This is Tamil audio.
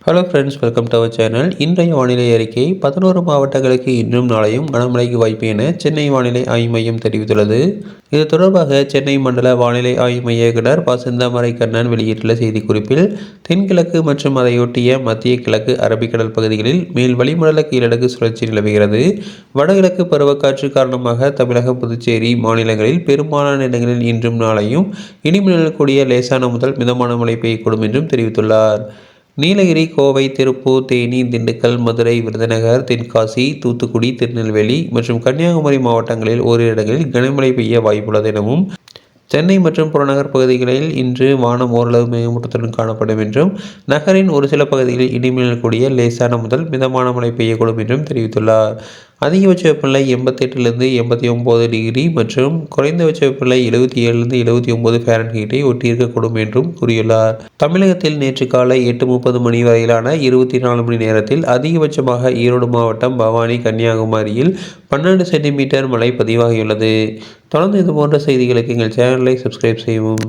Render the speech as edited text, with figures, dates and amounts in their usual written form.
Hello friends, welcome to our channel. இன்றைய வானிலை அறிக்கை 11 மாவட்டங்களுக்கு இன்றும் நாளையும் கனமழைக்கு வாய்ப்பு என சென்னை வானிலை ஆய்வு மையம் தெரிவித்துள்ளது. இது தொடர்பாக சென்னை மண்டல வானிலை ஆய்வு மைய இயக்குனர் செந்தாமரை கண்ணன் வெளியிட்டுள்ள செய்திக்குறிப்பில், தென்கிழக்கு மற்றும் அதையொட்டிய மத்திய கிழக்கு அரபிக்கடல் பகுதிகளில் மேல் வளிமண்டல கீழடுக்கு சுழற்சி நிலவுகிறது. வடகிழக்கு பருவக்காற்று காரணமாக தமிழகம், புதுச்சேரி மாநிலங்களில் பெரும்பாலான இடங்களில் இன்றும் நாளையும் இடிமின்னலுடன் லேசான முதல் மிதமான மழை பெய்யக்கூடும் என்றும் தெரிவித்துள்ளார். நீலகிரி, கோவை, திருப்பூர், தேனி, திண்டுக்கல், மதுரை, விருதுநகர், தென்காசி, தூத்துக்குடி, திருநெல்வேலி மற்றும் கன்னியாகுமரி மாவட்டங்களில் ஓரிரு இடங்களில் கனமழை பெய்ய வாய்ப்புள்ளது எனவும், சென்னை மற்றும் புறநகர் பகுதிகளில் இன்று வானம் ஓரளவு மேகமூட்டத்துடன் காணப்படும் என்றும், நகரின் ஒரு சில பகுதிகளில் இடிமின்னல் கூடிய லேசான முதல் மிதமான மழை பெய்யக்கூடும் என்றும் தெரிவித்துள்ளார். அதிகபட்ச வெப்பநிலை 88 89 டிகிரி மற்றும் குறைந்தபட்ச வெப்பநிலை 77 79 ஃபாரன்ஹீட்டை ஒட்டியிருக்கக்கூடும் என்றும் கூறியுள்ளார். தமிழகத்தில் நேற்று காலை 8:30 மணி வரையிலான 24 மணி நேரத்தில் அதிகபட்சமாக ஈரோடு மாவட்டம் பவானி, கன்னியாகுமரியில் 12 சென்டிமீட்டர் மழை பதிவாகியுள்ளது. தொடர்ந்து இதுபோன்ற செய்திகளுக்கு எங்கள் சேனலை சப்ஸ்கிரைப் செய்யவும்.